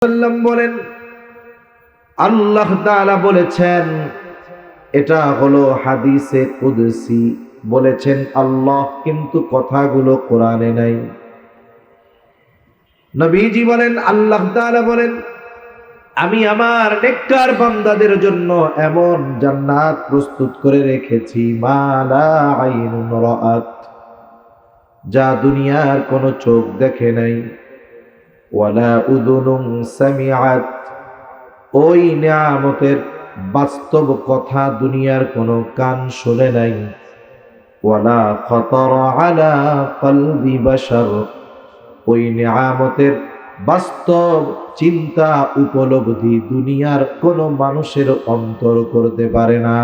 সাল্লাম বলেন, আল্লাহ তাআলা বলেছেন, এটা হলো হাদিসে কুদসি, বলেছেন আল্লাহ, কিন্তু কথাগুলো কোরআনে নাই। নবীজি বলেন, আল্লাহ তাআলা বলেন, আমি আমার নেককার বান্দাদের জন্য এমন জান্নাত প্রস্তুত করে রেখেছি, মা লা আইনুন রাআত, যা দুনিয়ার কোনো চোখ দেখে নাই, ওয়ালা উযুনুন সামিআত, ওই নিয়ামতের বাস্তব কথা দুনিয়ার কোনো কান শোনে নাই, ওয়ালা খাতারা আলা কলবি বাশার, ওই নিয়ামতের বাস্তব চিন্তা উপলব্ধি দুনিয়ার কোনো মানুষের অন্তর করতে পারে না।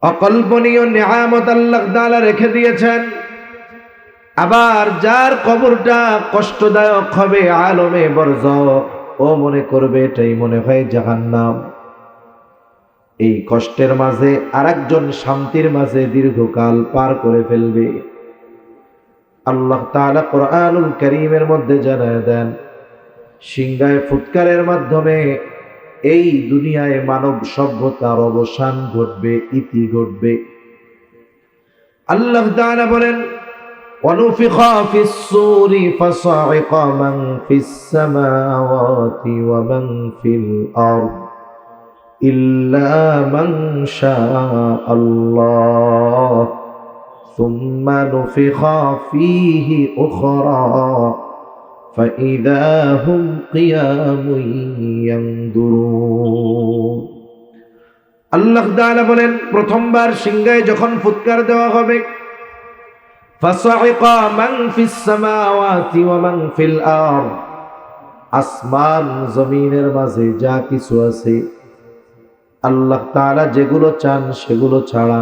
অকল্পনীয় নিয়ামত আল্লাহ তাআলা রেখে দিয়েছেন। আবার যার কবরটা কষ্টদায়ক হবে, আলমে বরজখ, ও মনে করবে এটাই মনে হয় জাহান্নাম। এই কষ্টের মাঝে আরেকজন শান্তির মাঝে দীর্ঘকাল পার করে ফেলবে। আল্লাহ তাআলা কোরআনুল কারীমের মধ্যে জানায় দেন, সিংহায় ফুৎকারের মাধ্যমে এই দুনিয়ায় মানব সভ্যতার অবসান ঘটবে, ইতি ঘটবে। আল্লাহ তাআলা বলেন, ونفخ في الصور فصعق من في السماوات ومن في الأرض إلا من شاء الله ثم نفخ فيه أخرى فإذا هم قيام ينظرون। আল্লাহ তাআলা বলেন, প্রথমবার সিংহায় যখন ফুৎকার দেওয়া হবে, ফাসাইকা মান ফিস সামাওয়াতি ওয়া মান ফিল আরদ, আসমান জমিনের মাঝে যা কিছু আছে, আল্লাহ তাআলা যেগুলো চান সেগুলো ছাড়া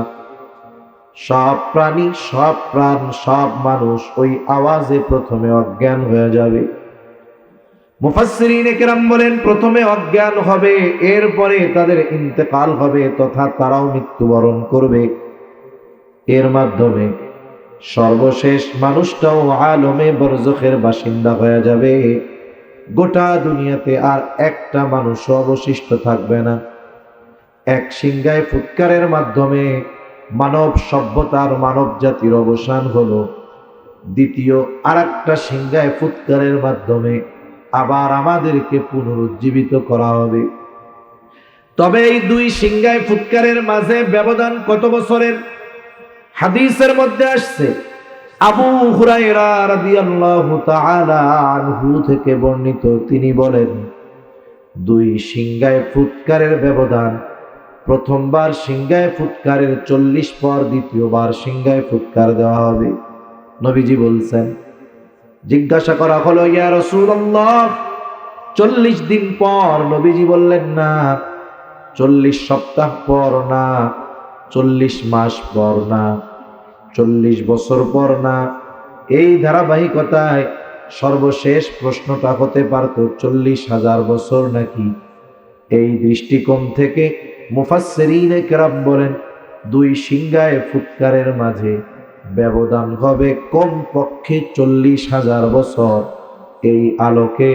সব প্রাণী, সব প্রাণ, সব মানুষ ওই আওয়াজে প্রথমে অজ্ঞান হয়ে যাবে। মুফাসসিরিনে কেরাম বলেন, প্রথমে অজ্ঞান হবে, এরপরে তাদের ইন্তেকাল হবে, তথা তারাও মৃত্যুবরণ করবে। এর মাধ্যমে সর্বশেষ মানুষটাও আলমে বরজখের বাসিন্দা হয়ে যাবে। গোটা দুনিয়াতে আর একটা মানুষও অবশিষ্ট থাকবে না। এক সিংহায় ফুৎকারের মাধ্যমে মানব সভ্যতার, মানব জাতির অবসান হলো। দ্বিতীয় আরেকটা সিংহায় ফুৎকারের মাধ্যমে আবার আমাদেরকে পুনরুজ্জীবিত করা হবে। তবে এই দুই সিংহায় ফুৎকারের মাঝে ব্যবধান কত বছরের? হাদিসের মধ্যে আসছে, আবু হুরায়রা রাদিয়াল্লাহু তাআলা আনহু থেকে বর্ণিত, তিনি বলেন, দুই সিংহায় ফুৎকারের ব্যবধান, প্রথমবার সিংহায় ফুৎকারের 40 পর দ্বিতীয়বার সিংহায় ফুৎকার দেওয়া হবে। নবীজি বলছেন, জিজ্ঞাসা করা হলো, ইয়া রাসূলুল্লাহ, 40 দিন পর? নবীজি বললেন, না, 40 সপ্তাহ পর না, 40 মাস পর না, 40 বছর পর না। এই ধারাবাহিকতায় সর্বশেষ প্রশ্নটা হতে পারত 40,000 বছর নাকি। এই দৃষ্টিকোণ থেকে মুফাসসিরিনে কেরাম বলেন, দুই সিংহায় ফুৎকারের মাঝে ব্যবধান হবে কমপক্ষে 40,000 বছর। এই আলোকে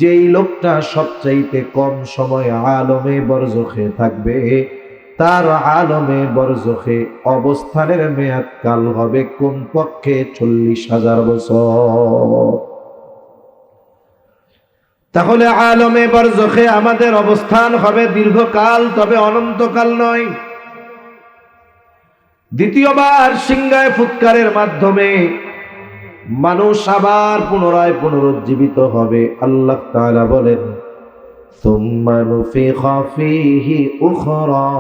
যেই লোকটা সবচাইতে কম সময় আলমে বরজখে থাকবে, তার আলমে বরজখে অবস্থানের মেয়াদকাল হবে কমপক্ষে 40,000 বছর। তাহলে আলমে বরজখে আমাদের অবস্থান হবে দীর্ঘকাল, তবে অনন্তকাল নয়। দ্বিতীয়বার সিংহায় ফুৎকারের মাধ্যমে মানুষ আবার পুনরায় পুনরুজ্জীবিত হবে। আল্লাহ তাআলা বলেন, সুম্মা নুফিখা ফীহি উখরা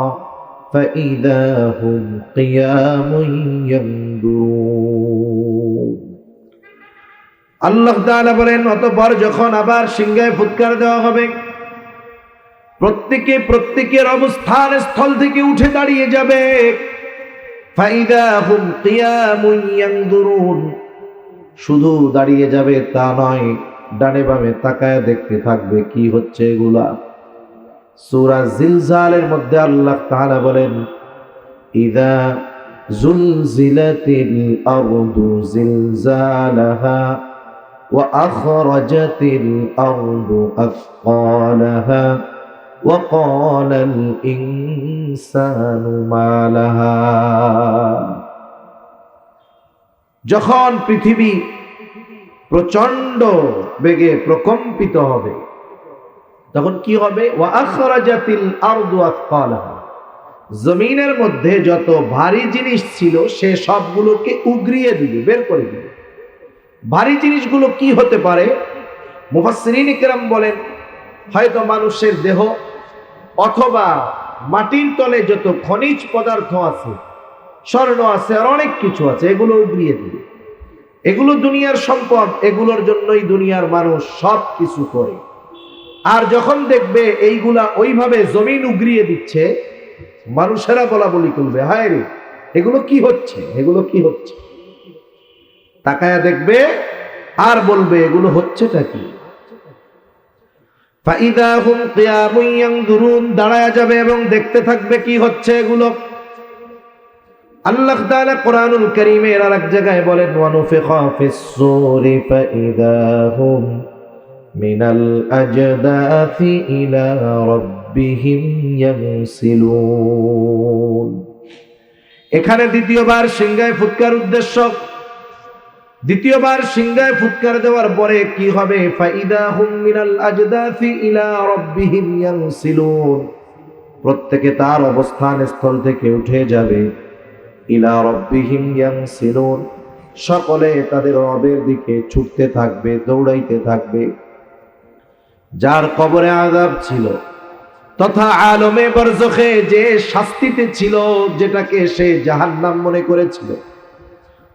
ফাইযা হুম কিয়ামুন ইয়ানদুরুন। আল্লাহ তাআলা বলেন, অতঃপর যখন আবার সিংহায় ফুৎকার দেওয়া হবে, প্রত্যেকে প্রত্যেকের অবস্থান স্থল থেকে উঠে দাঁড়িয়ে যাবে। ফাইযা হুম কিয়ামুন ইয়ানদুরুন, শুধু দাঁড়িয়ে যাবে তা নয়, ডানে বামে তাকায় দেখতে থাকবে কি হচ্ছে এগুলা। সূরা জিলজালের মধ্যে আল্লাহ তাআলা বলেন, ইযা জুলজিলাতিল আরদু জিলজালাহা وأخرجت الأرض أثقالها وقال الإنسان ما لها যখন পৃথিবী প্রচন্ড বেগে প্রকম্পিত হবে তখন কি হবে? ওয়া আখরাজাতিল আরদু আথকালাহা, জমিনের মধ্যে যত ভারী জিনিস ছিল সে সবগুলোকে উগরিয়ে দিবে, বের করে দিবে। ভারী জিনিসগুলো কি হতে পারে? মুফাসসিরিন ইকরাম বলেন হয়তো মানুষের দেহ অথবা মাটির তলে যত খনিজ পদার্থ আছে, স্বর্ণ আছে আর অনেক কিছু আছে, এগুলো উগরিয়ে দিবে। এগুলো দুনিয়ার সম্পদ, এগুলোর জন্যই দুনিয়ার মানুষ সব কিছু করে। আর যখন দেখবে এইগুলা ওইভাবে জমিন উগরিয়ে দিচ্ছে, মানুষেরা বলা বলি করবে, হায় রে এগুলো কি হচ্ছে, এগুলো কি হচ্ছে। তাকায়া দেখবে আর বলবে এগুলো হচ্ছেটা কি। ফাইদা হুম কিয়ামুন ইয়ানজুরুন, দাঁড়ায়া যাবে এবং দেখতে থাকবে কি হচ্ছে এগুলো। আল্লাহ তাআলা কোরআনুল কারীমের আরেক জায়গায় বলেন ওয়ানুফিখা ফিস-সূরি ফাইদা হুম মিনাল আজদাথি ইলা রাব্বিহিম ইয়ানসিলুন। এখানে দ্বিতীয়বার সিংহায় ফুৎকার উদ্দেশ্য। দ্বিতীয়বার সিংহায় ফুৎকার দেওয়ার পরে কি হবে? ফাইদা হুম মিনাল আজদাথি ইলা রাব্বিহিম ইয়ানসিলুন, প্রত্যেকে তার অবস্থান স্থল থেকে উঠে যাবে। ইলা রাব্বিহিম ইয়ানসিলুন, সকলে তাদের রবের দিকে ছুটতে থাকবে, দৌড়াইতে থাকবে। যার কবরে আযাব ছিল তথা আলমে বরজখে যে শাস্তিতে ছিল, যেটাকে সে জাহান্নাম মনে করেছিল,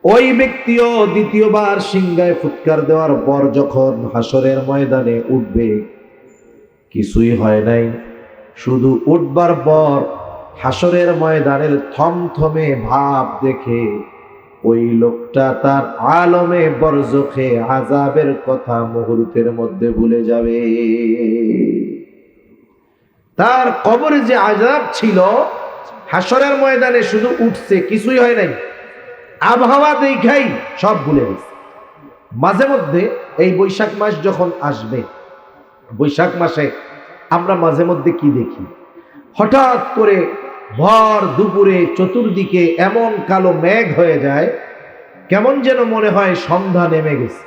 ওই ব্যক্তিও দ্বিতীয়বার সিংহায় ফুৎকার দেওয়ার পর যখন হাসরের ময়দানে উঠবে, কিছুই হয় নাই, শুধু উঠবার পর হাসরের ময়দানের থমথমে ভাব দেখে ওই লোকটা তার আলমে বরজখে আযাবের কথা মুহূর্তের মধ্যে ভুলে যাবে। তার কবরে যে আযাব ছিল, হাসরের ময়দানে শুধু উঠছে, কিছুই হয় নাই, আবহাওয়া দেখাই সব ভুলে গেছে। মাঝে মধ্যে এই বৈশাখ মাস যখন আসবে, বৈশাখ মাসে আমরা মাঝে মধ্যে কি দেখি? হঠাৎ করে ভর দুপুরে চতুর্দিকে এমন কালো মেঘ হয়ে যায়, কেমন যেন মনে হয় সন্ধ্যা নেমে গেছে।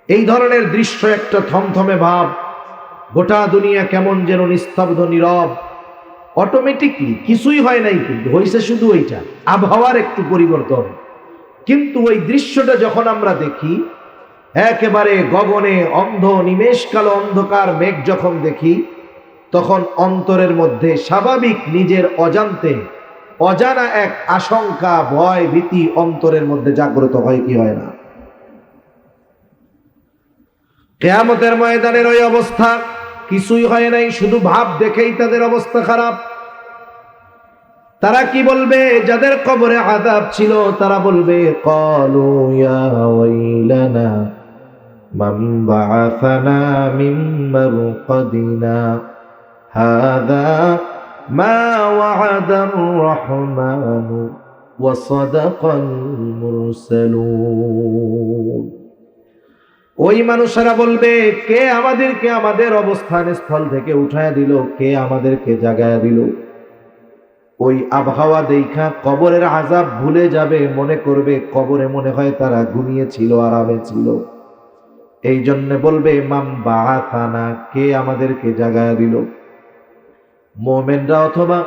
এই ধরনের দৃশ্য, একটা থমথমে ভাব, গোটা দুনিয়া কেমন যেন নিস্তব্ধ নীরব, অটোমেটিকলি কিছুই হয় নাই, কিন্তু হয়েছে শুধু ওইটা, আবহাওয়ার একটু পরিবর্তন। কিন্তু ওই দৃশ্যটা যখন আমরা দেখি, একেবারে গগনে অন্ধ নিমেষ কালো অন্ধকার মেঘ যখন দেখি, তখন অন্তরের মধ্যে স্বাভাবিক নিজের অজান্তে অজানা এক আশঙ্কা, ভয়, ভীতি অন্তরের মধ্যে জাগ্রত হয় কি হয় না? কিয়ামতের ময়দানের ওই অবস্থা, কিছুই হয় নাই, শুধু ভাব দেখেই তাদের অবস্থা খারাপ। তারা কি বলবে? যাদের কবরে আযাব ছিল তারা বলবে, ক্বালু ইয়া ওয়াইলানা মান বাআসানা মিন মারকাদিনা হাযা মা ওয়া'আদার রাহমানু ওয়া সাদাকাল মুরসালুন। ওই মানুষেরা বলবে, কে আমাদেরকে আমাদের অবস্থান স্থল থেকে উঠায় দিল, কে আমাদেরকে জাগায় দিল? ওই আবহাওয়া দেখা কবরের আযাব ভুলে যাবে, মনে করবে কবরে মনে হয় তারা ঘুমিয়েছিল, আরামে ছিল। এই জন্য বলবে মান বাআসানা, কে আমাদেরকে জাগায় দিল? মুমিনরা অথবা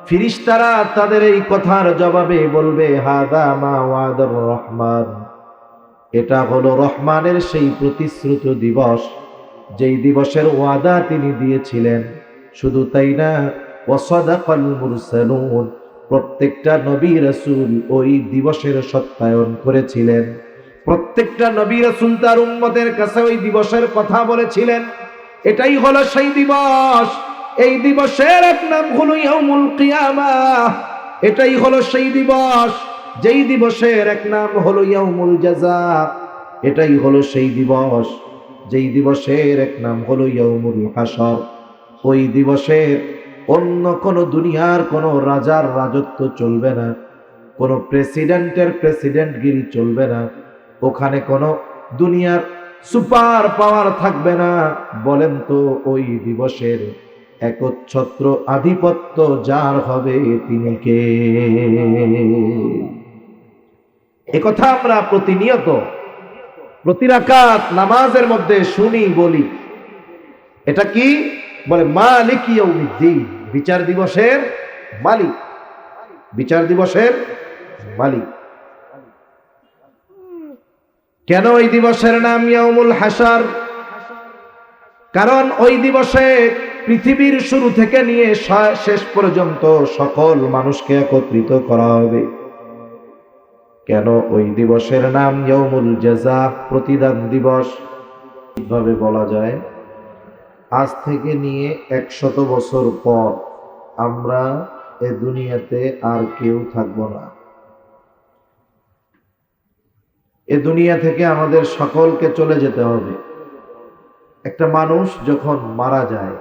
ফেরেশতারা তাদের এই কথার জবাবে বলবে, হাযা মা ওয়া'দার রহমান, এটা হলো রহমানের সেই প্রতিশ্রুত দিবস, যেই দিবসের ওয়াদা তিনি দিয়েছিলেন। শুধু তাই না, ওয়াসাদাকাল মুরসালুন, প্রত্যেকটা নবী রাসূল ওই দিবসের সত্যায়ন করেছিলেন। প্রত্যেকটা নবী রাসূল তার উম্মতের কাছে ওই দিবসের কথা বলেছিলেন। এটাই হলো সেই দিবস। এই দিবসের এক নাম হলো ইয়াউমুল কিয়ামাহ। এটাই হলো সেই দিবস যেই দিবসের এক নাম হলো ইয়াউমুল জাযা। এটাই হলো সেই দিবস যেই দিবসের এক নাম হলো ইয়াউমুল হাসর। ওই দিবসের অন্য কোনো দুনিয়ার কোনো রাজার রাজত্ব চলবে না, কোনো প্রেসিডেন্টের প্রেসিডেন্টগিরি চলবে না। ওখানে কোনো দুনিয়ার সুপার পাওয়ার থাকবে না। বলেন তো ওই দিবসের একচ্ছত্র আধিপত্য যার হবে তিনি কে? একথা আমরা প্রতিনিয়ত প্রতি রাকাত নামাজের মধ্যে শুনি, বলি। এটা কি বলে? মালিক ইয়াউমিদ্দিন, বিচার দিবসের মালিক, বিচার দিবসের মালিক। কেন ওই দিবসের নাম ইয়াউমুল হাসার? কারণ ওই দিবসে পৃথিবীর শুরু থেকে নিয়ে শেষ পর্যন্ত সকল মানুষকে একত্রিত করা হবে। কেন ওই দিবসের নাম ইয়াউমুল জাযা, প্রতিদান দিবস? ভাবে বলা যায়, আজ থেকে নিয়ে 100 বছর পর আমরা এ দুনিয়াতে আর কেউ থাকবো না। এ দুনিয়া থেকে আমাদের সকলকে চলে যেতে হবে। একটা মানুষ যখন মারা যায়,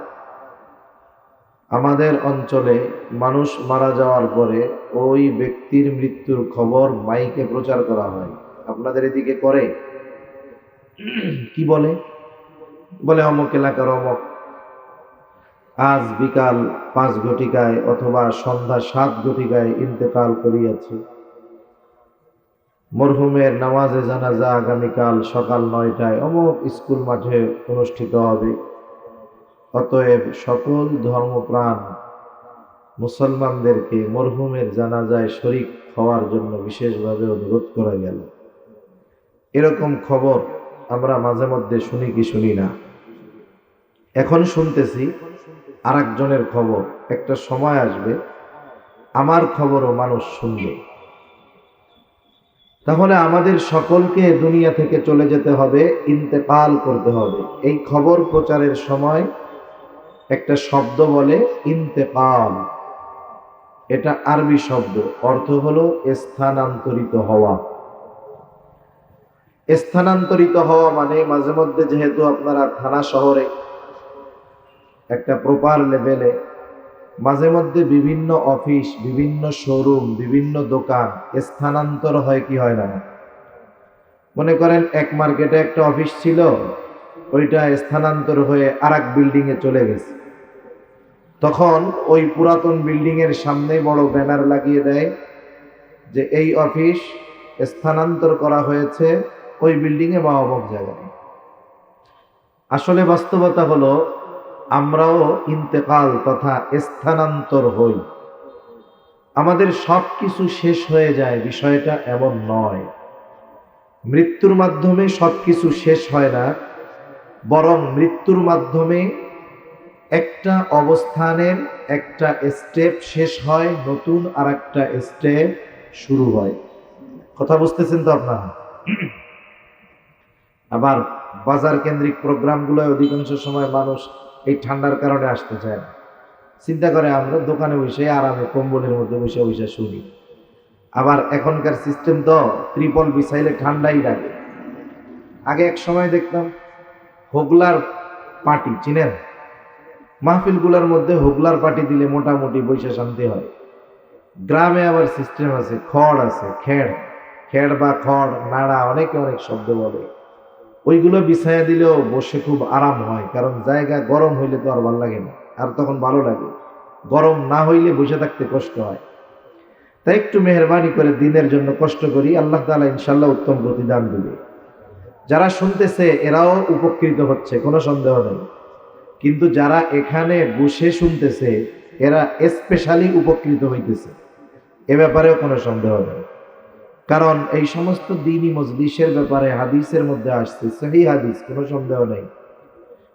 আমাদের অঞ্চলে মানুষ মারা যাওয়ার পরে ওই ব্যক্তির মৃত্যুর খবর মাইকে প্রচার করা হয়। আপনাদের এদিকে করে? কি বলে? বলে অমুক এলাকার অমুক আজ বিকাল 5 ঘটিকায় অথবা সন্ধ্যা 7 ঘটিকায় ইন্তেকাল করিয়াছে। মরহুমের নামাজে জানাজা আগামীকাল সকাল 9টায় অমুক স্কুল মাঠে অনুষ্ঠিত হবে। অতএব সকল ধর্মপ্রাণ মুসলমানদেরকে মরহুমের জানাজায় শরীক হওয়ার জন্য বিশেষভাবে অনুরোধ করা গেল। এরকম খবর আমরা মাঝে মধ্যে শুনি কি শুনি না? এখন শুনতেছি আরেকজনের খবর, একটা সময় আসবে আমার খবরও মানুষ শুনবে। তাহলে আমাদের সকলকে দুনিয়া থেকে চলে যেতে হবে, ইন্তেকাল করতে হবে। এই খবর প্রচারের সময় একটা শব্দ বলে ইন্তেকাল। এটা আরবি শব্দ, অর্থ হলো স্থানান্তরিত হওয়া। স্থানান্তরিত হওয়া মানে মাঝে মধ্যে যেহেতু আপনারা থানা শহরে একটা প্রপার লেভেলে মাঝে মধ্যে বিভিন্ন অফিস, বিভিন্ন শোরুম, বিভিন্ন দোকান স্থানান্তর হয় কি হয় না? মনে করেন এক মার্কেটে একটা অফিস ছিল, ওইটা স্থানান্তর হয়ে আরেক বিল্ডিং এ চলে গেছে। তখন ওই পুরাতন বিল্ডিং এর সামনে বড় ব্যানার লাগিয়ে দেয় যে এই অফিস স্থানান্তর করা হয়েছে ওই বিল্ডিং এ বা অমুক জায়গায়। আসলে বাস্তবতা হলো আমরাও ইন্তেকাল তথা স্থানান্তর হই। আমাদের সব কিছু শেষ হয়ে যায়, বিষয়টা এমন নয়। মৃত্যুর মাধ্যমে সবকিছু শেষ হয় না, বরং মৃত্যুর মাধ্যমে একটা অবস্থানের একটা স্টেপ শেষ হয়, নতুন আর একটা স্টেপ শুরু হয়। কথা বুঝতেছেন তো আপনারা? আবার বাজার কেন্দ্রিক প্রোগ্রামগুলোয় অধিকাংশ সময় মানুষ এই ঠান্ডার কারণে আসতে চায় না। চিন্তা করে আমরা দোকানে বসে আরামে কম্বলের মধ্যে বসে বসে শুনি। আবার এখনকার সিস্টেম তো ত্রিপল বিছাইলে ঠান্ডাই লাগে। আগে এক সময় দেখতাম হোগলার পার্টি, চিনেন? মাহফিলগুলোর মধ্যে হোগলার পার্টি দিলে মোটামুটি বসে শান্তি হয়। গ্রামে আবার সিস্টেম আছে, খড় আছে, খেড়, খেড় বা খড়, নাড়া, অনেকে অনেক শব্দ বলে। ওইগুলো বিছাইয়া দিলেও বসে খুব আরাম হয়, কারণ জায়গা গরম হইলে তো আর ভালো লাগে না, আর তখন ভালো লাগে। গরম না হইলে বসে থাকতে কষ্ট হয়। তাই একটু মেহরবানি করে দিনের জন্য কষ্ট করি, আল্লাহ তাআলা ইনশাআল্লাহ উত্তম প্রতিদান দিবে। যারা শুনতেছে এরাও উপকৃত হচ্ছে, কোনো সন্দেহ নেই। কিন্তু যারা এখানে বসে শুনতেছে এরা স্পেশালি উপকৃত হইতেছে, এ ব্যাপারেও কোনো সন্দেহ নেই। কারণ এই সমস্ত দ্বীনি মজলিসের ব্যাপারে হাদিসের মধ্যে আসছে, সহিহ হাদিস, কোনো সন্দেহ নেই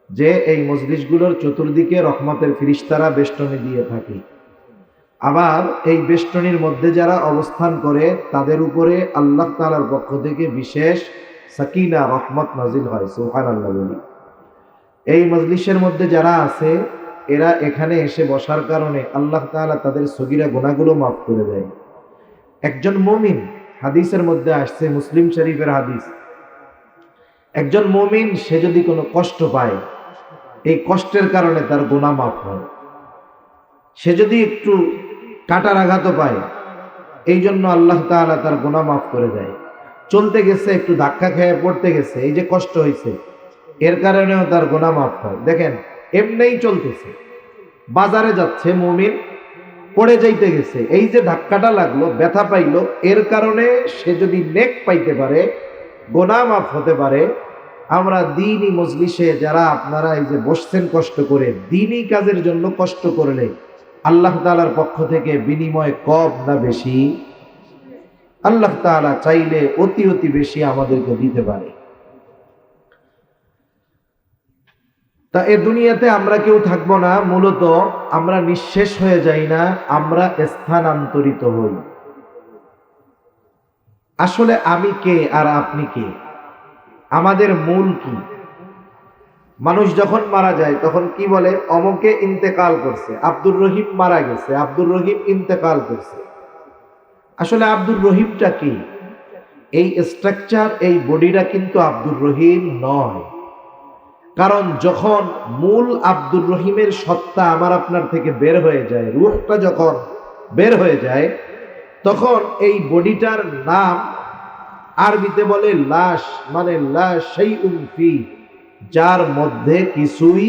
যে এই মজলিসগুলোর চতুর্দিকে রহমতের ফিরিস্তারা বেষ্টনী দিয়ে থাকে। আবার এই বেষ্টনীর মধ্যে যারা অবস্থান করে তাদের উপরে আল্লাহ তাআলার পক্ষ থেকে বিশেষ সাকিনা, রহমত নাজিল হয়। সুবহানাল্লাহ বলি। এই মজলিসের মধ্যে যারা আছে এরা এখানে এসে বসার কারণে আল্লাহ তাআলা তাদের সগীরা গুনাহগুলো মাফ করে দেয়। একজন মুমিন, হাদিসের মধ্যে আসছে, মুসলিম শরীফের হাদিস, একজন মুমিন সে যদি কোনো কষ্ট পায়, এই কষ্টের কারণে তার গুনাহ মাফ হয়। সে যদি একটু কাটার আঘাতও পায়, এই জন্য আল্লাহ তাআলা তার গুনাহ মাফ করে দেয়। চলতে গেছে, একটু ধাক্কা খেয়ে পড়তে গেছে, এই যে কষ্ট হয়েছে, এর কারণেও তার গুনাহ মাফ হয়। দেখেন, এমনিই চলতেছে, বাজারে যাচ্ছে মুমিন, পড়ে যাইতে গেছে, এই যে ধাক্কাটা লাগলো, ব্যথা পাইলো, এর কারণে সে যদি নেক পাইতে পারে, গুনাহ মাফ হতে পারে। আমরা দ্বীনি মজলিসে যারা আপনারা এই যে বসছেন কষ্ট করে, দ্বীনি কাজের জন্য কষ্ট করলে আল্লাহ তাআলার পক্ষ থেকে বিনিময় কম না বেশি? আল্লাহ তাআলা চাইলে অতি অতি বেশি আমাদেরকে দিতে পারে। তা এ দুনিয়াতে আমরা কেউ থাকবো না, মূলত আমরা নিঃশেষ হয়ে যাই না, আমরা স্থানান্তরিত হই। আসলে আমি কে আর আপনি কে? আমাদের মূল কি? মানুষ যখন মারা যায় তখন কি বলে? অমুকে ইন্তেকাল করছে, আব্দুর রহিম মারা গেছে, আব্দুর রহিম ইন্তেকাল করছে। আসলে আব্দুর রহিমটা কি? এই স্ট্রাকচার, এই বডিটা কিন্তু আব্দুর রহিম নয়। কারণ যখন মূল আব্দুর রহিমের সত্তা আমার আপনার থেকে বের হয়ে যায়, রূহটা যখন বের হয়ে যায়, তখন এই বডিটার নাম আরবিতে বলে লাশ, মানে লা শাইউন ফি, যার মধ্যে কিছুই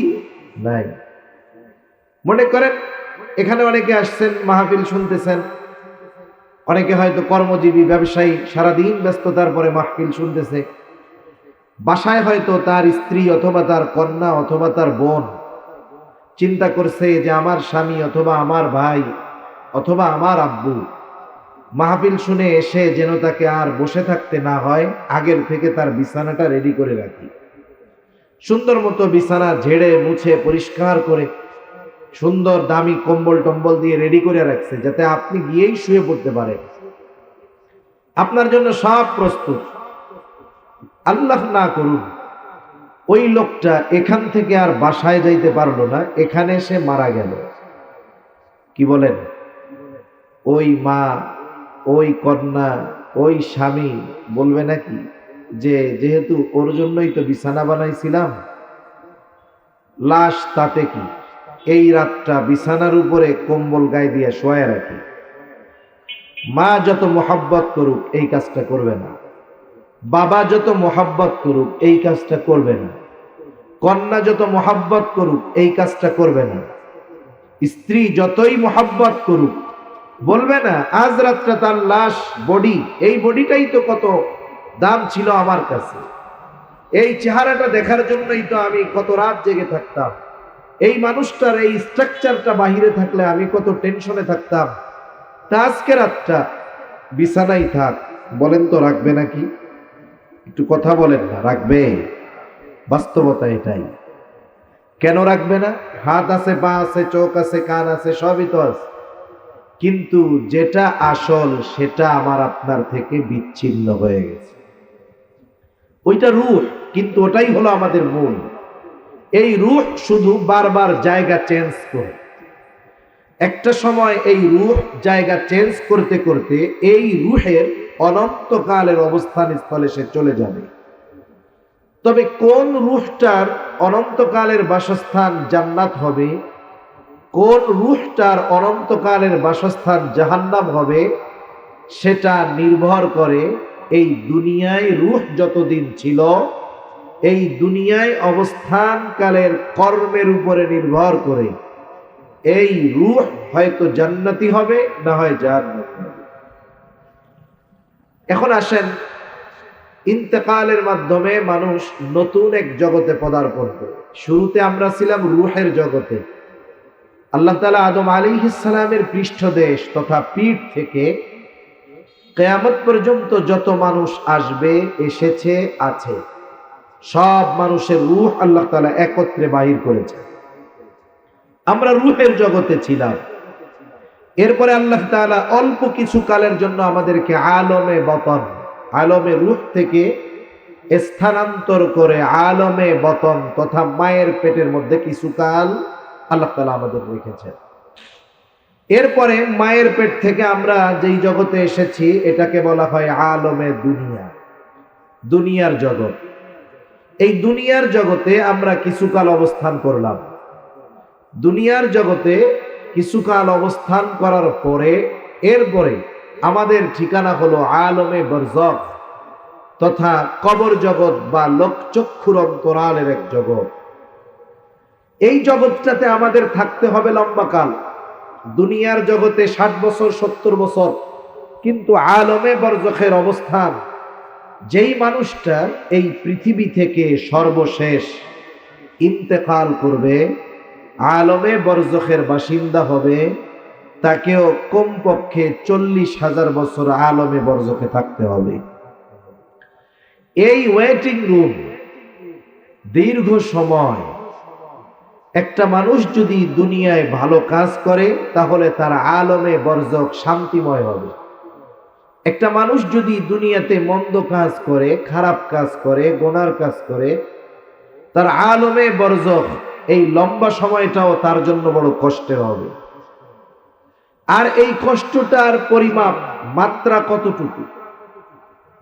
নাই। মনে করেন এখানে অনেকে আসছেন, মাহফিল শুনতেছেন, অনেকে হয়তো কর্মজীবী ব্যবসায়ী, সারাদিন ব্যস্ততার পরে মাহফিল শুনতেছে। বাসায় হয়তো তার স্ত্রী অথবা তার কন্যা অথবা তার বোন চিন্তা করছে যে আমার স্বামী অথবা আমার ভাই অথবা আমার আব্বু মাহফিল শুনে এসে যেন তাকে আর বসে থাকতে না হয়, আগের থেকে তার বিছানাটা রেডি করে রাখি। সুন্দর মতো বিছানা ঝেড়ে মুছে পরিষ্কার করে সুন্দর দামি কম্বল টম্বল দিয়ে রেডি করে রাখছে, যাতে আপনি গিয়েই শুয়ে পড়তে পারেন। আপনার জন্য সব প্রস্তুত। আল্লাহ না করুন ওই লোকটা এখান থেকে আর বাসায় যাইতে পারলো না, এখানে সে মারা গেল, কি বলেন? ওই মা, ওই কন্যা, ওই স্বামী বলবে নাকি যে যেহেতু ওর জন্যই তো বিছানা বানাইছিলাম, লাশ তাতে কি, এই রাতটা বিছানার উপরে কম্বল গায়ে দিয়ে শোয়া রাখি। মা যত মোহাব্বত করুক এই কাজটা করবে না, বাবা যত মোহাব্বত করুক এই কাজটা করবে না, কন্যা যত মোহাব্বত করুক এই কাজটা করবে না, স্ত্রী যতই মোহাব্বত করুক বলবে না আজ রাতটা তার লাশ, বডি, এই বডিটাই তো কত দাম ছিল আমার কাছে, এই চেহারাটা দেখার জন্যই তো আমি কত রাত জেগে থাকতাম, এই মানুষটার এই স্ট্রাকচারটা বাহিরে থাকলে আমি কত টেনশনে থাকতাম, তা আজকে রাতটা বিছানাই থাক। বলেন তো রাখবে নাকি? একটু কথা বলেন না, রাখবে? বাস্তবতা এটাই। কেন রাখবে না? হাত আছে, পা আছে, চোখ আছে, কান আছে, সবই তো আছে, কিন্তু যেটা আসল সেটা আমার আপনার থেকে বিচ্ছিন্ন হয়ে গেছে। ওইটা রূহ, কিন্তু ওটাই হলো আমাদের মূল। এই রূহ শুধু বারবার জায়গা চেঞ্জ করে, একটা সময় এই রূহ জায়গা চেঞ্জ করতে করতে এই রূহের অনন্তকালের অবস্থান স্থলে সে চলে যাবে। তবে কোন রূহটার অনন্তকালের বাসস্থান জান্নাত হবে, কোন রূহটার অনন্তকালের বাসস্থান জাহান্নাম হবে, সেটা নির্ভর করে এই দুনিয়ায় রূহ যতদিন ছিল, এই দুনিয়ায় অবস্থানকালের কর্মের উপরে নির্ভর করে এই রূহ হয়তো জান্নাতি হবে, না হয় জাহান্নামী হবে। এখন আসেন, ইন্তেকালের মাধ্যমে মানুষ নতুন এক জগতে পদার্পণ করে। শুরুতে আমরা ছিলাম রূহের জগতে। আল্লাহ তাআলা আদম আলাইহিস সালামের পৃষ্ঠদেশ তথা পিঠ থেকে কিয়ামত পর্যন্ত যত মানুষ আসবে, এসেছে, আছে, সব মানুষের রূহ আল্লাহ তাআলা একত্রে বাহির করেছে। আমরা রূহের জগতে ছিলাম। এরপরে আল্লাহ তাআলা অল্প কিছু কালের জন্য আমাদেরকে আলমে বতন, আলমে রূহ থেকে স্থানান্তর করে আলমে বতন তথা মায়ের পেটের মধ্যে কিছু কাল আল্লাহ তাআলা আমাদের রেখেছেন। এরপরে মায়ের পেট থেকে আমরা যেই জগতে এসেছি এটাকে বলা হয় আলমে দুনিয়া, দুনিয়ার জগৎ। এই দুনিয়ার জগতে আমরা কিছুকাল অবস্থান করলাম। দুনিয়ার জগতে কিছুকাল অবস্থান করার পরে এরপরে আমাদের ঠিকানা হলো আলমে বরজখ। তথা কবর জগৎ বা লোকচক্ষুর অন্তরালের এক জগৎ। এই জগৎটাতে আমাদের থাকতে হবে লম্বা কাল। দুনিয়ার জগতে 60 বছর 70 বছর, কিন্তু আলমে বরজখের অবস্থান, যেই মানুষটা এই পৃথিবী থেকে সর্বশেষ ইন্তেকাল করবে, আলমে বরজখের বাসিন্দা হবে, তাকেও কমপক্ষে 40,000 বছর আলমে বরজখে থাকতে হবে। এই ওয়েটিং রুম দীর্ঘ সময়। একটা মানুষ যদি দুনিয়ায় ভালো কাজ করে তাহলে তার আলমে বরজখ শান্তিময় হবে। একটা মানুষ যদি দুনিয়াতে মন্দ কাজ করে, খারাপ কাজ করে, গুনার কাজ করে, তার আলমে বরজখ এই লম্বা সময়টাও তার জন্য বড় কষ্টের হবে। আর এই কষ্টটার পরিমাপ, মাত্রা কতটুকু?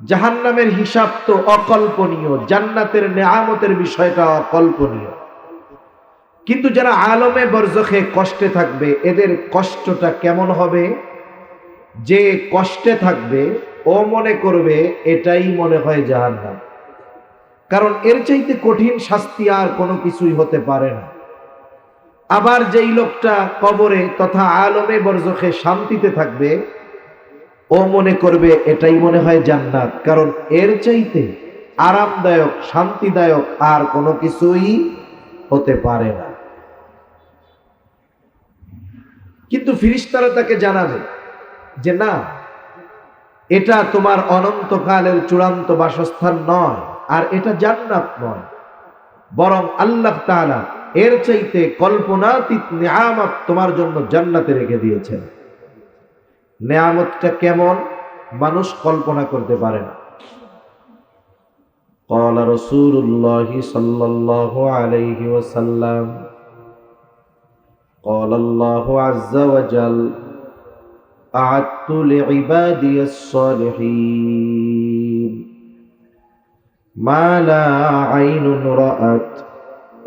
জাহান্নামের হিসাব তো অকল্পনীয়, জান্নাতের নেয়ামতের বিষয়টা অকল্পনীয়। কিন্তু যারা আলমে বরজখে কষ্টে থাকবে, এদের কষ্টটা কেমন হবে? যে কষ্টে থাকবে ও মনে করবে এটাই মনে হয় জাহান্নাম, কারণ এর চাইতে কঠিন শাস্তি আর কোনো কিছুই হতে পারে না। আবার যেই লোকটা কবরে তথা আলমে বরজখে শান্তিতে থাকবে, ও মনে করবে এটাই মনে হয় জান্নাত, কারণ এর চাইতে আরামদায়ক শান্তিদায়ক আর কোনো কিছুই হতে পারে না। কিন্তু ফেরেশতারা তাকে জানাবে যে না, এটা তোমার অনন্তকালের চূড়ান্ত বাসস্থান নয়, আর এটা জান্নাত নয়, বরং আল্লাহ তাআলা এর চাইতে কল্পনাতীত নিয়ামত তোমার জন্য জান্নাতে রেখে দিয়েছেন। নিয়ামতটা কেমন মানুষ কল্পনা করতে পারে না। قال رسول الله صلى الله عليه وسلم قال الله عز وجل أعدت لعبادي الصالحين ما لا عين رأت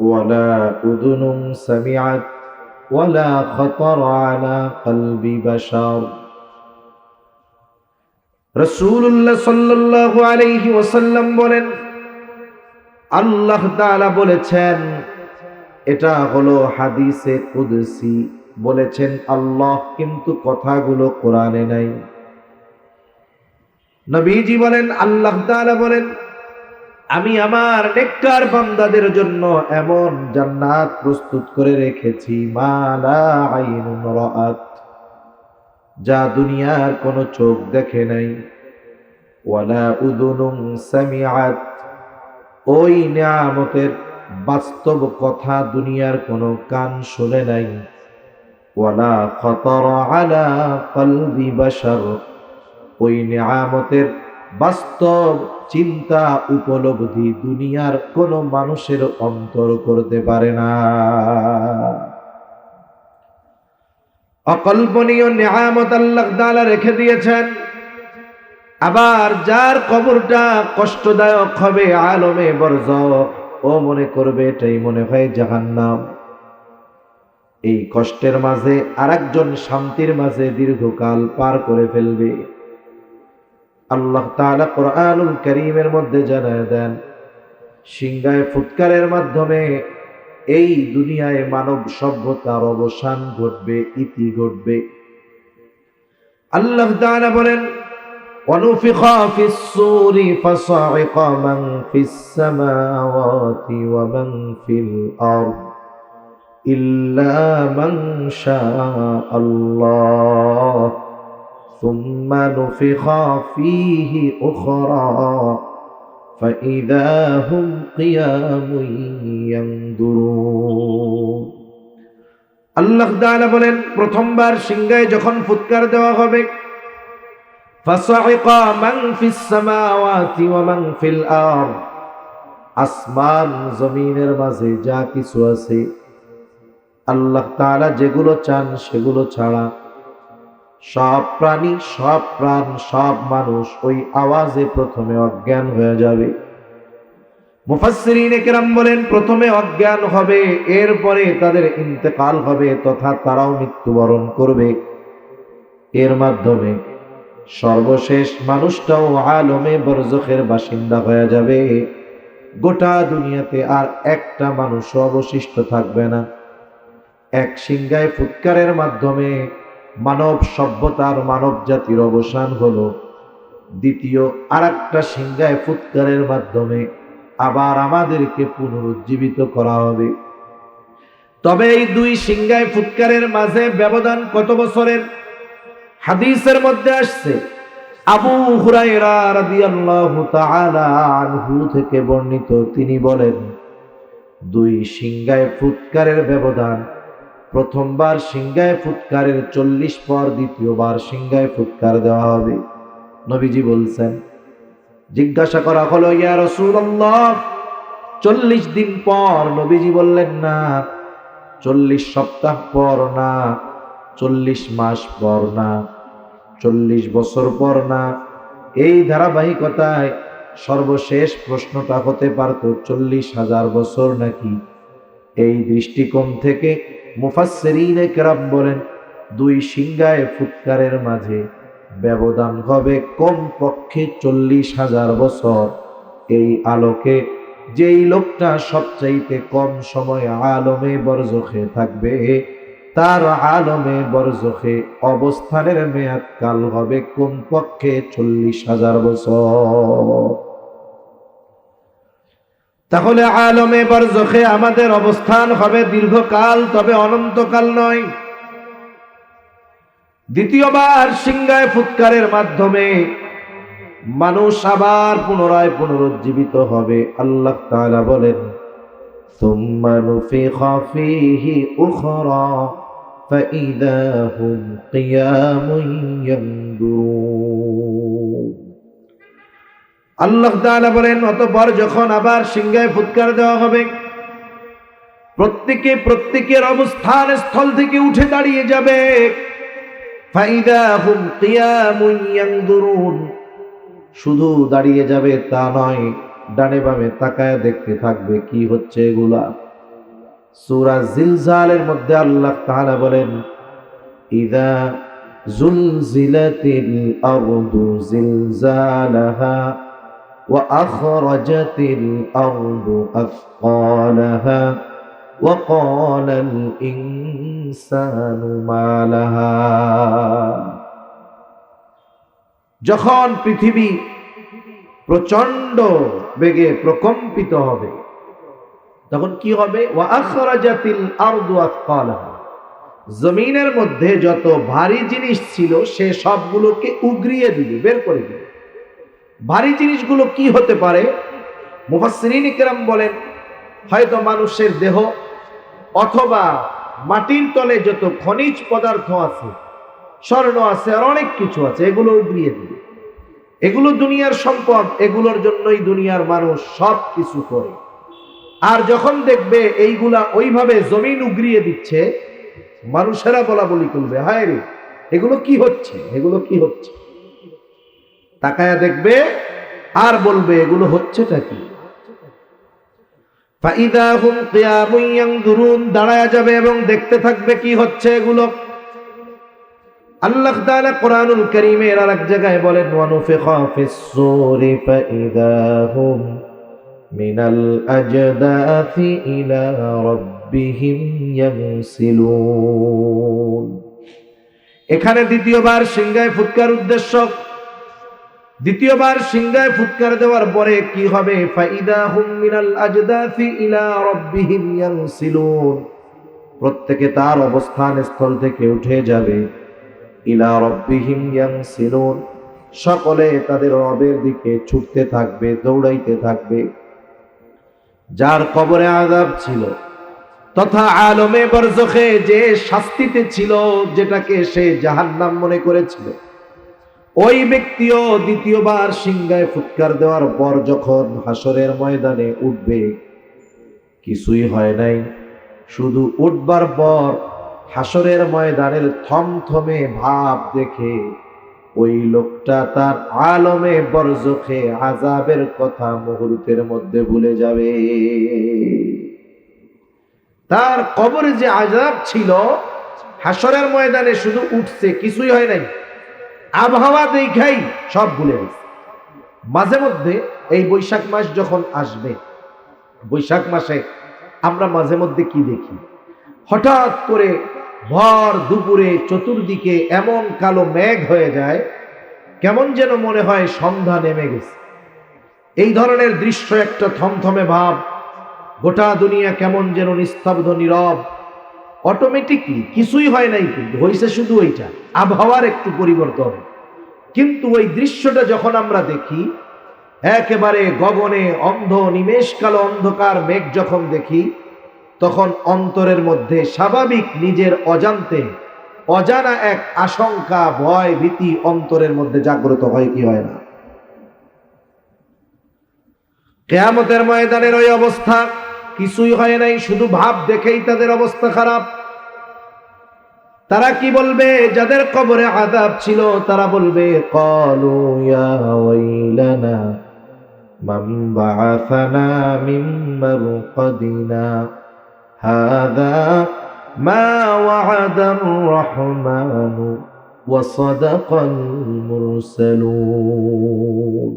ولا أذن سمعت ولا خطر على قلب بشر। রাসূলুল্লাহ সাল্লাল্লাহু আলাইহি ওয়াসাল্লাম বলেন, আল্লাহ তাআলা বলেছেন, এটা হলো হাদিসে কুদসি, বলেছেন আল্লাহ, কিন্তু কথাগুলো কোরআনে নাই। নবীজি বলেন, আল্লাহ তাআলা বলেন, আমি আমার নেককার বান্দাদের জন্য এমন জান্নাত প্রস্তুত করে রেখেছি, মা লা আইনুন রাআত, যা দুনিয়ার কোনো চোখ দেখে নাই, ওয়ালা উযুনুন সামিআত, ওই নিয়ামতের বাস্তব কথা দুনিয়ার কোনো কান শুনে নাই, ওয়ালা খাতারা আলা কলবি বাশার, ওই নিয়ামতের বাস্তব চিন্তা উপলব্ধি দুনিয়ার কোনো মানুষের অন্তর করতে পারে না। অকল্পনীয় নিয়ামত আল্লাহ তাআলা রেখে দিয়েছেন। আবার যার কবরটা কষ্টদায়ক হবে আলমে বরজখ, ও মনে করবে এটাই মনে হয় জাহান্নাম। এই কষ্টের মাঝে আরেকজন শান্তির মাঝে দীর্ঘকাল পার করে ফেলবে। আল্লাহ তাআলা কোরআনুল কারীমের মধ্যে জানায় দেন, সিংহায় ফুৎকারের মাধ্যমে এই দুনিয়ায় মানব সভ্যতার অবসান ঘটবে, ইতি ঘটবে। আল্লাহ তাআলা বলেন, وَنُفِخَ فِي الصُّورِ فَصَعِقَ مَنْ فِي السَّمَاوَاتِ وَمَنْ فِي الْأَرْضِ إِلَّا مَنْ شَاءَ اللَّهُ ثُمَّ نُفِخَ فِيهِ أُخْرَى فَإِذَا هُمْ قِيَامٌ يَنْظُرُونَ। আল্লাহ তাআলা বলেন, প্রথমবার সিংহায় যখন ফুৎকার দেওয়া হবে, ফাসাইকা মান ফিস সামাওয়াতি ওয়া মান ফিল আরদ, আসমান জমিনের মাঝে যা কিছু আছে, আল্লাহ তাআলা যেগুলো চান সেগুলো ছাড়া সব প্রাণী, সব প্রাণ, সব মানুষ ওই আওয়াজে প্রথমে অজ্ঞান হয়ে যাবে। মুফাসসিরিনে কেরাম বলেন, প্রথমে অজ্ঞান হবে, এরপরে তাদের ইন্তেকাল হবে, তথা তারাও মৃত্যুবরণ করবে। এর মাধ্যমে সর্বশেষ মানুষটাও আলমে বরজখের বাসিন্দা হয়ে যাবে। গোটা দুনিয়াতে আর একটা মানুষও অবশিষ্ট থাকবে না। এক সিংহায় ফুৎকারের মাধ্যমে মানব সভ্যতার মানব জাতির অবসান হলো। দ্বিতীয় আর একটা সিংহায় ফুৎকারের মাধ্যমে আবার আমাদেরকে পুনরুজ্জীবিত করা হবে। তবে এই দুই সিংহায় ফুৎকারের মাঝে ব্যবধান কত বছরের? হাদিসের মধ্যে আসছে, আবু হুরায়রা রাদিয়াল্লাহু তাআলা আনহু থেকে বর্ণিত, তিনি বলেন, দুই সিংহায় ফুৎকারের ব্যবধান, প্রথমবার সিংহায় ফুৎকারের 40 পর দ্বিতীয়বার সিংহায় ফুৎকার দেওয়া হবে। নবীজি বলছেন, জিজ্ঞাসা করা হলো, ইয়া রাসূলুল্লাহ 40 দিন পর? নবীজি বললেন, না, 40 সপ্তাহ পর না, 40 মাস পর না, 40 বছর পর না। এই ধারাবাহিকতায় সর্বশেষ প্রশ্নটা হতে পারত 40,000 বছর নাকি। এই দৃষ্টিকোণ থেকে মুফাসসিরিনে কেরাম বলেন, দুই সিংহায় ফুৎকারের মাঝে ব্যবধান হবে কমপক্ষে 40,000 বছর। এই আলোকে যেই লোকটা সবচাইতে কম সময় আলমে বরজখে থাকবে, তার আলমে বরজখে অবস্থানের মেয়াদকাল হবে কমপক্ষে 40,000 বছর। তাহলে আলমে বরজখে আমাদের অবস্থান হবে দীর্ঘকাল, তবে অনন্তকাল নয়। দ্বিতীয়বার সিংহায় ফুৎকারের মাধ্যমে মানুষ আবার পুনরায় পুনরুজ্জীবিত হবে। আল্লাহ তাআলা বলেন, সুম্মা নুফিখা ফীহি উখরা ফাইযা হুম কিয়ামুন ইয়ানদুরুন। আল্লাহ তাআলা বলেন, অতঃপর যখন আবার সিংহায় ফুৎকার দেওয়া হবে, প্রত্যেকে প্রত্যেকের অবস্থান স্থল থেকে উঠে দাঁড়িয়ে যাবে। ফাইযা হুম কিয়ামুন ইয়ানদুরুন, শুধু দাঁড়িয়ে যাবে তা নয়, ডানে বামে তাকায় দেখতে থাকবে কি হচ্ছে এগুলা। সূরা জিলজালের মধ্যে আল্লাহ তাআলা বলেন, ইযা জুলজিলাতিল আরদু জিলজালাহা ওয়া আখরাজাতিল আরদু আথকালাহা ওয়া ক্বালাল ইনসানু মা লাহা। যখন পৃথিবী প্রচন্ড বেগে প্রকম্পিত হবে, তখন কি হবে? ওয়া আখরাজাতিল আরদু আথকালাহা, জমিনের মধ্যে যত ভারী জিনিস ছিল সে সবগুলোকে উগরিয়ে দিবে, বের করে দিবে। ভারী জিনিসগুলো কি হতে পারে? মুফাসসিরিন কেরাম বলেন, হয়তো মানুষের দেহ অথবা মাটির তলে যত খনিজ পদার্থ আছে, স্বর্ণ আছে, আর অনেক কিছু আছে, এগুলো উগরিয়ে দিবে। এগুলো দুনিয়ার সম্পদ, এগুলোর জন্যই দুনিয়ার মানুষ সব কিছু করে। আর যখন দেখবে এইগুলা ওইভাবে জমিন উগরিয়ে দিচ্ছে, মানুষেরা বলা বলি করবে, হায় রে, এগুলো কি হচ্ছে, এগুলো কি হচ্ছে। তাকায়া দেখবে আর বলবে, এগুলো হচ্ছেটা কি। ফাইদা হুম কিয়ামুন ইয়ানদুরুন, দাঁড়ায়া যাবে এবং দেখতে থাকবে কি হচ্ছে এগুলো। আল্লাহ তাআলা কোরআনুল কারীমের আরেক জায়গায় বলেন, ওয়া নুফিখা ফিস-সূরি ফাইদা হুম মিনাল আজদাথি ইলা রাব্বিহিম ইয়ানসিলুন। এখানে দ্বিতীয়বার সিংহায় ফুৎকার উদ্দেশ্য। দ্বিতীয়বার সিংহায় ফুৎকার দেওয়ার পরে কি হবে? ফাইদা হুম মিনাল আজদাথি ইলা রাব্বিহিম ইয়ানসিলুন, প্রত্যেকে তার অবস্থান স্থল থেকে উঠে যাবে। ইলা রাব্বিহিম ইয়ানসিলুন, সকলে তাদের রবের দিকে ছুটতে থাকবে, দৌড়াইতে থাকবে। যার কবরে আযাব ছিল তথা আলমে বরজখে যে শাস্তিতে ছিল, যেটাকে সে জাহান্নাম মনে করেছিল, ওই ব্যক্তিও দ্বিতীয়বার সিংহায় ফুৎকার দেওয়ার পর যখন হাসরের ময়দানে উঠবে, কিছুই হয় নাই, শুধু উঠবার পর হাসরের ময়দানের থমথমে ভাব দেখে ওই লোকটা তার আলমে বরজখে আযাবের কথা মুহূর্তের মধ্যে ভুলে যাবে। তার কবরে যে আযাব ছিল, হাসরের ময়দানে শুধু উঠছে, কিছুই হয় নাই, আবহাওয়া দেখাই সব ভুলে গেছে। মাঝে মধ্যে এই বৈশাখ মাস যখন আসবে, বৈশাখ মাসে আমরা মাঝে মধ্যে কি দেখি, হঠাৎ করে ভর দুপুরে চতুর্দিকে এমন কালো মেঘ হয়ে যায়, কেমন যেন মনে হয় সন্ধ্যা নেমে গেছে। এই ধরনের দৃশ্য, একটা থমথমে ভাব, গোটা দুনিয়া কেমন যেন নিস্তব্ধ নীরব। অটোমেটিকলি কিছুই হয় নাই, কিন্তু হয়েছে শুধু ওইটা, আবহাওয়ার একটু পরিবর্তন। কিন্তু ওই দৃশ্যটা যখন আমরা দেখি, একেবারে গগনে অন্ধ নিমেষ কালো অন্ধকার মেঘ যখন দেখি, তখন অন্তরের মধ্যে স্বাভাবিক নিজের অজান্তে অজানা এক আশঙ্কা, ভয়, ভীতি অন্তরের মধ্যে জাগ্রত হয় কি হয় না? কিয়ামতের ময়দানের ওই অবস্থা, কিছুই হয় নাই, শুধু ভাব দেখেই তাদের অবস্থা খারাপ। তারা কি বলবে? যাদের কবরে আযাব ছিল তারা বলবে, ক্বালু ইয়া ওয়াইলানা মান বাআসানা মিন মারকাদিনা হাযা মা ওয়া'আদার রাহমানু ওয়া সাদাকাল মুরসালুন।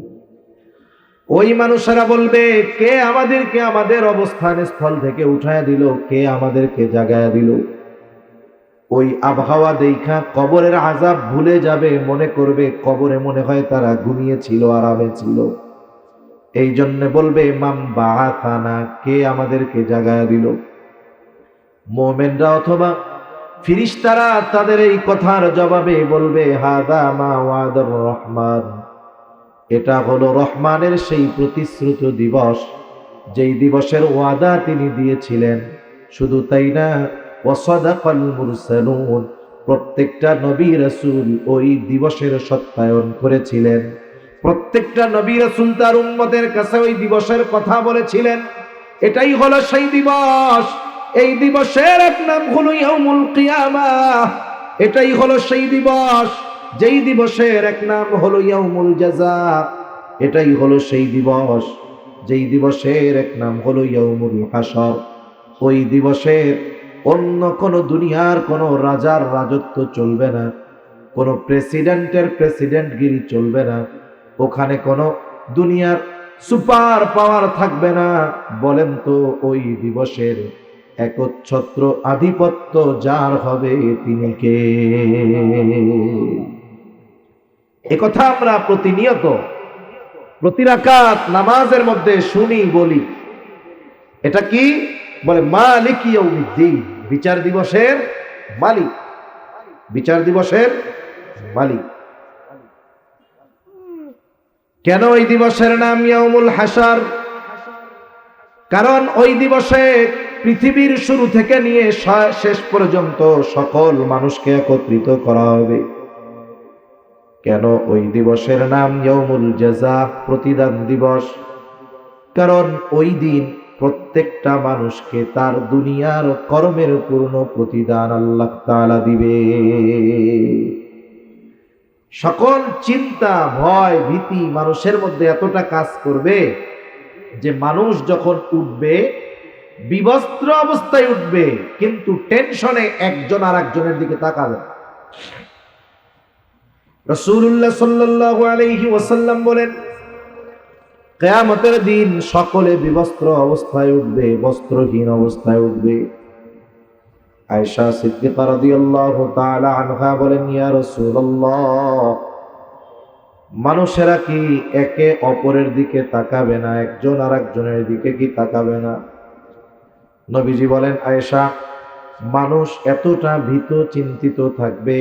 ওই মানুষেরা বলবে, কে আমাদেরকে আমাদের অবস্থান স্থল থেকে উঠায় দিল? কে আমাদেরকে জাগায়া দিল? ওই আবহাওয়া দেখা কবরের আযাব ভুলে যাবে, মনে করবে কবরে মনে হয় তারা ঘুমিয়েছিল, আরামে ছিল। এই জন্য বলবে, মাম বাআসানা, কে আমাদেরকে জাগায়া দিল? মুমিনরা অথবা ফেরেশতারা তাদের এই কথার জবাবে বলবে, হাযা মা ওয়াদার রহমান, এটা হলো রহমানের সেই প্রতিশ্রুত দিবস, যেই দিবসের ওয়াদা তিনি দিয়েছিলেন। শুধু তাই না, ওয়াসাদাকাল মুরসালুন, প্রত্যেকটা নবী রাসূল ওই দিবসের সত্যায়ন করেছিলেন। প্রত্যেকটা নবী রাসূল তার উম্মতের কাছে ওই দিবসের কথা বলেছিলেন। এটাই হলো সেই দিবস। এই দিবসের এক নাম হলো ইয়াউমুল কিয়ামাহ। এটাই হলো সেই দিবস যেই দিবসের এক নাম হলো ইয়াউমুল জাযা। এটাই হলো সেই দিবস যেই দিবসের এক নাম হলো ইয়াউমুল হাসর। ওই দিবসের অন্য কোন দুনিয়ার কোন রাজার রাজত্ব চলবে না, কোন প্রেসিডেন্টের প্রেসিডেন্টগিরি চলবে না, ওখানে কোন দুনিয়ার সুপার পাওয়ার থাকবে না। বলেন তো, ওই দিবসের একচ্ছত্র আধিপত্য যার হবে তিনি কে? একথা আমরা প্রতিনিয়ত প্রতি রাকাত নামাজের মধ্যে শুনি, বলি। এটা কি বলে? মালিক ইয়াউমিদ্দিন, বিচার দিবসের মালিক, বিচার দিবসের মালিক। কেন ওই দিবসের নাম ইয়াউমুল হাসর? কারণ ওই দিবসে পৃথিবীর শুরু থেকে নিয়ে শেষ পর্যন্ত সকল মানুষকে একত্রিত করা হবে। কেন ওই দিবসের নাম ইয়াউমুল জাযা, প্রতিদান দিবস? কারণ ওই দিন প্রত্যেকটা মানুষকে তার দুনিয়ার কর্মের পূর্ণ প্রতিদান আল্লাহ তাআলা দিবে। সকল চিন্তা, ভয়, ভীতি মানুষের মধ্যে এতটা কাজ করবে যে মানুষ যখন উঠবে, বিবস্ত্র অবস্থায় উঠবে, কিন্তু টেনশনে একজন আর একজনের দিকে তাকাবে। রাসূলুল্লাহ সাল্লাল্লাহু আলাইহি ওয়াসাল্লাম বলেন, কিয়ামতের দিন সকলে বিবস্ত্র অবস্থায় উঠবে, বস্ত্রহীন অবস্থায় উঠবে। আয়েশা সিদ্দিকা রাদিয়াল্লাহু তাআলা আনহা বলেন, ইয়া রাসূলুল্লাহ, মানুষেরা কি একে অপরের দিকে তাকাবে না? একজন আর একজনের দিকে কি তাকাবে না? নবীজি বলেন, আয়েশা, মানুষ এতটা ভীত চিন্তিত থাকবে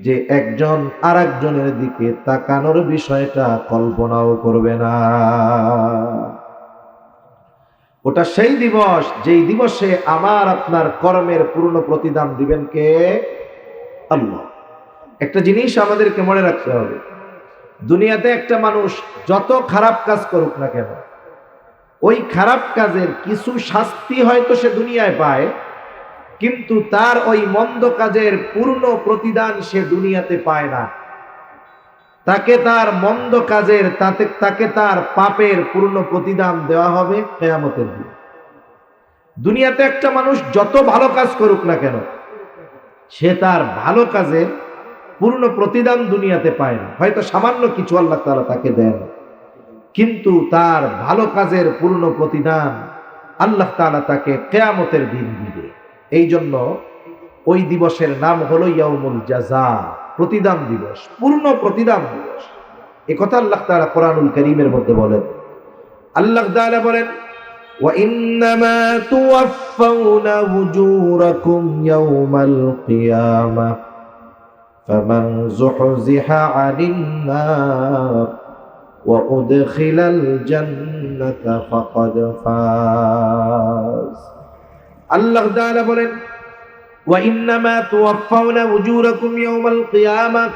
যে একজন আর একজনের দিকে তাকানোর বিষয়টা কল্পনাও করবে না। ওটা সেই দিবস যেই দিবসে আমার আপনার কর্মের পূর্ণ প্রতিদান দিবেন কে? আল্লাহ। একটা জিনিস আমাদেরকে মনে রাখতে হবে, দুনিয়াতে একটা মানুষ যত খারাপ কাজ করুক না কেন, ওই খারাপ কাজের কিছু শাস্তি হয়তো সে দুনিয়ায় পায়, কিন্তু তার ওই মন্দ কাজের পূর্ণ প্রতিদান সে দুনিয়াতে পায় না। তাকে তার মন্দ কাজের, তাকে তার পাপের পূর্ণ প্রতিদান দেওয়া হবে কিয়ামতের দিন। দুনিয়াতে একটা মানুষ যত ভালো কাজ করুক না কেন, সে তার ভালো কাজের পূর্ণ প্রতিদান দুনিয়াতে পায় না, হয়তো সামান্য কিছু আল্লাহ তাআলা তাকে দেন, কিন্তু তার ভালো কাজের পূর্ণ প্রতিদান আল্লাহ তাআলা তাকে কিয়ামতের দিন দিবে। এই জন্য ওই দিবসের নাম হলো ইয়াউমুল জাযা, প্রতিদান দিবস, পূর্ণ প্রতিদান দিবস। এই কথা আল্লাহ তাআলা কোরআনুল কারীমের মধ্যে বলেন। আল্লাহ তাআলা বলেন, ওয়া ইন্নামা তুওয়াফাউনা উজুরাকুম ইয়াউমাল কিয়ামাহ ফামান যুহযিহা আনিন নার ওয়া উদখিলাল জান্নাতা ফাকাদ ফাজ। আল্লাহ তাআলা বলেন, ওয়া ইন্নামা তুওয়াফাউনা উজুরাকুম ইয়াউমাল কিয়ামাহ,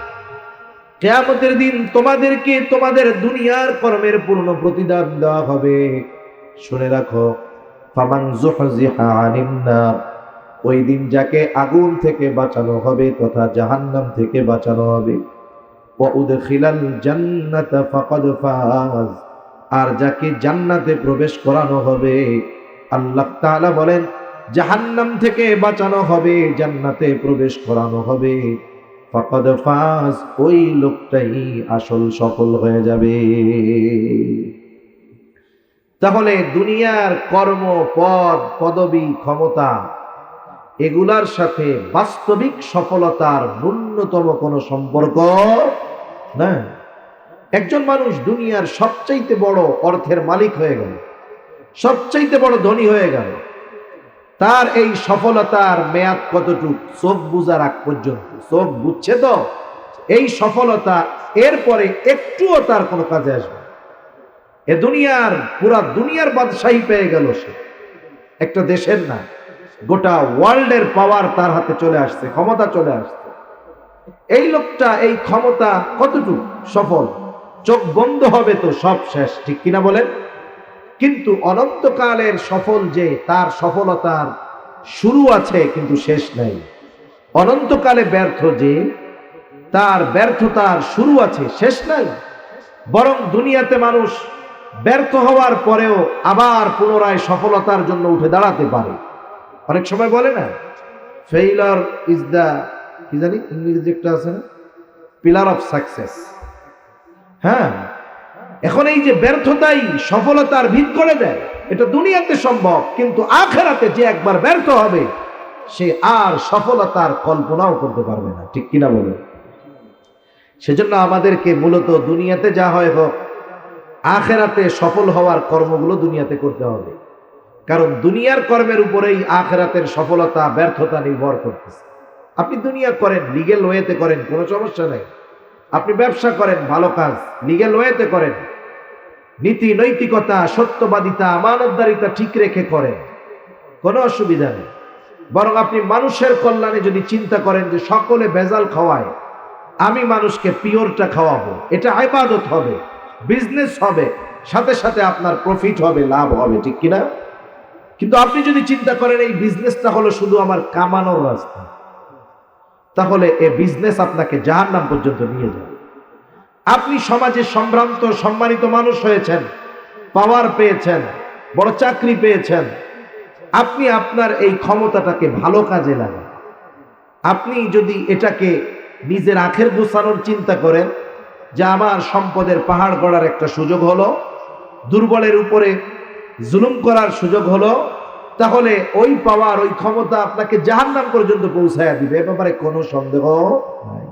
কিয়ামতের দিন তোমাদেরকে তোমাদের দুনিয়ার কর্মের পূর্ণ প্রতিদান দেওয়া হবে। শুনে রাখো, ফামান যুহযিহা আনিন নার, ওই দিন যাকে আগুন থেকে বাঁচানো হবে তথা জাহান্নাম থেকে বাঁচানো হবে, ওয়া উদখিলাল জান্নাতা ফাকাদ ফাজ, আর যাকে জান্নাতে প্রবেশ করানো হবে, আল্লাহ তাআলা বলেন জাহান্নাম থেকে বাঁচানো হবে, জান্নাতে প্রবেশ করানো হবে, ফাকাদ ফাজ, ওই লোকটাই আসল সফল হয়ে যাবে। তাহলে দুনিয়ার কর্ম, পদ, পদবী, ক্ষমতা এগুলার সাথে বাস্তবিক সফলতার ন্যূনতম কোনো সম্পর্ক না। একজন মানুষ দুনিয়ার সবচাইতে বড় অর্থের মালিক হয়ে গেল, সবচাইতে বড় ধনী হয়ে গেল, তার এই সফলতার মেয়াদ কতটুক? চোখ বুঝার আগ পর্যন্ত। চোখ বুঝছে তো এই সফলতা, এরপরে একটুও তার কোনো কাজে আসবে। এ দুনিয়ার পুরা দুনিয়ার বাদশাহী পেয়ে গেল সে, একটা দেশের না, গোটা ওয়ার্ল্ডের পাওয়ার তার হাতে চলে আসছে, ক্ষমতা চলে আসছে। এই লোকটা এই ক্ষমতা কতটুক সফল? চোখ বন্ধ হবে তো সব শেষ, ঠিক কিনা বলেন? কিন্তু অনন্তকালের সফল যে, তার সফলতার শুরু আছে কিন্তু শেষ নাই। অনন্তকালে ব্যর্থ যে, তার ব্যর্থতার শুরু আছে, শেষ নাই। বরং দুনিয়াতে মানুষ ব্যর্থ হওয়ার পরেও আবার পুনরায় সফলতার জন্য উঠে দাঁড়াতে পারে। অনেক সময় বলে না, ফেইলার ইজ দ্য, কি জানি ইংরেজি একটা আছে না, পিলার অফ সাকসেস। হ্যাঁ, এখন এই যে ব্যর্থতাই সফলতার ভিত করে দেয়, এটা দুনিয়াতে সম্ভব, কিন্তু আখিরাতে যে একবার ব্যর্থ হবে সে আর সফলতার কল্পনাও করতে পারবে না, ঠিক কিনা বলে? সেজন্য আমাদেরকে মূলত দুনিয়াতে যা হয় হোক, আখিরাতে সফল হওয়ার কর্মগুলো দুনিয়াতে করতে হবে। কারণ দুনিয়ার কর্মের উপরেই আখিরাতের সফলতা ব্যর্থতা নির্ভর করতেছে। আপনি দুনিয়া করেন, লিগ্যাল ওয়েতে করেন, কোনো সমস্যা নেই। আপনি ব্যবসা করেন, ভালো কাজ, লিগ্যাল ওয়েতে করেন, নীতি নৈতিকতা, সত্যবাদিতা, আমানতদারিতা ঠিক রেখে করেন, কোনো অসুবিধা নেই। বরং আপনি মানুষের কল্যাণে যদি চিন্তা করেন যে সকলে ভেজাল খাওয়ায়, আমি মানুষকে পিওরটা খাওয়াবো, এটা ইবাদত হবে, বিজনেস হবে, সাথে সাথে আপনার প্রফিট হবে, লাভ হবে, ঠিক কিনা? কিন্তু আপনি যদি চিন্তা করেন এই বিজনেসটা হলো শুধু আমার কামানোর রাস্তা, তাহলে এই বিজনেস আপনাকে জাহান্নাম পর্যন্ত নিয়ে যাবে। আপনি সমাজে সম্ভ্রান্ত সম্মানিত মানুষ হয়েছেন, পাওয়ার পেয়েছেন, বড় চাকরি পেয়েছেন, আপনি আপনার এই ক্ষমতাটাকে ভালো কাজে লাগান। আপনি যদি এটাকে নিজের আখের গোছানোর চিন্তা করেন যে আমার সম্পদের পাহাড় গড়ার একটা সুযোগ হলো, দুর্বলের উপরে জুলুম করার সুযোগ হলো, তাহলে ওই পাওয়ার, ওই ক্ষমতা আপনাকে জাহান্নাম পর্যন্ত পৌঁছায়া দিবে, এ ব্যাপারে কোনো সন্দেহ নাই।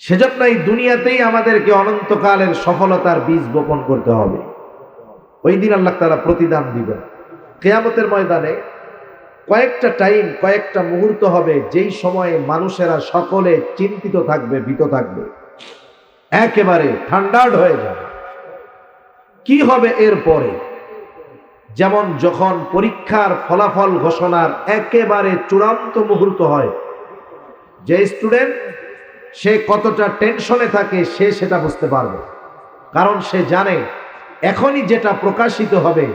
সেজন্য এই দুনিয়াতেই আমাদেরকে অনন্তকালের সফলতার বীজ বপন করতে হবে। ওই দিন আল্লাহ তাআলা প্রতিদান দিবেন। কিয়ামতের ময়দানে কয়েকটা টাইম, কয়েকটা মুহূর্ত হবে যেই সময়ে মানুষেরা সকলে চিন্তিত থাকবে, ভীত থাকবে, একেবারে ঠান্ডাড হয়ে যাবে। কি হবে এরপরে? যেমন যখন পরীক্ষার ফলাফল ঘোষণার একেবারে চূড়ান্ত মুহূর্ত হয়, যে স্টুডেন্ট সে কতটা টেনশনে থাকে সে সেটা বুঝতে পারবে। কারণ সে জানে এখনই যেটা প্রকাশিত হবে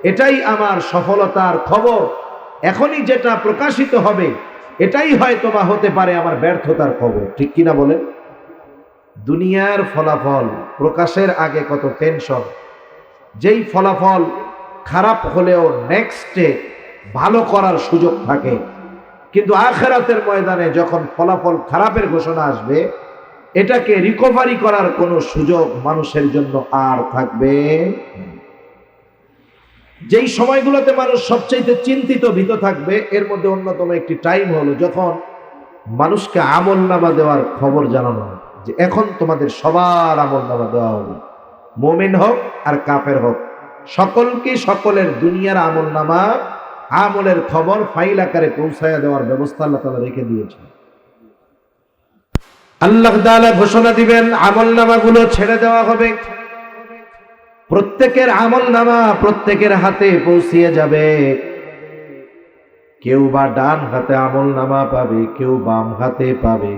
এটাই আমার সফলতার খবর, এখনই যেটা প্রকাশিত হবে এটাই হয়তো বা হতে পারে আমার ব্যর্থতার খবর, ঠিক কিনা বলেন? দুনিয়ার ফলাফল প্রকাশের আগে কত টেনশন, যেই ফলাফল খারাপ হলেও নেক্সটে ভালো করার সুযোগ থাকে, কিন্তু আখিরাতের ময়দানে যখন ফলাফল খারাপের ঘোষণা আসবে, এটাকে রিকভারি করার কোনো সুযোগ মানুষের জন্য আর থাকবে না। যেই সময়গুলোতে মানুষ সবচেয়ে চিন্তিত ভীত থাকবে, এর মধ্যে অন্যতম একটি টাইম হলো যখন মানুষকে আমলনামা দেওয়ার খবর জানানো হয় যে এখন তোমাদের সবার আমলনামা দেওয়া হবে, মুমিন হোক আর কাফের হোক, সকলকে সকলের দুনিয়ার আমলনামা, আমলের খবর ফাইল আকারে পৌঁছায়া দেওয়ার ব্যবস্থা আল্লাহ তাআলা রেখে দিয়েছেন। আল্লাহ তাআলা ঘোষণা দিবেন, আমলনামাগুলো ছেড়ে দেওয়া হবে, প্রত্যেকের আমলনামা প্রত্যেকের হাতে পৌঁছিয়ে যাবে। কেউ বা ডান হাতে আমলনামা পাবে, কেউ বাম হাতে পাবে।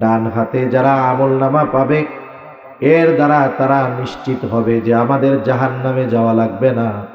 ডান হাতে যারা আমলনামা পাবে, এর দ্বারা তারা নিশ্চিত হবে যে আমাদের জাহান্নামে যাওয়া লাগবে না।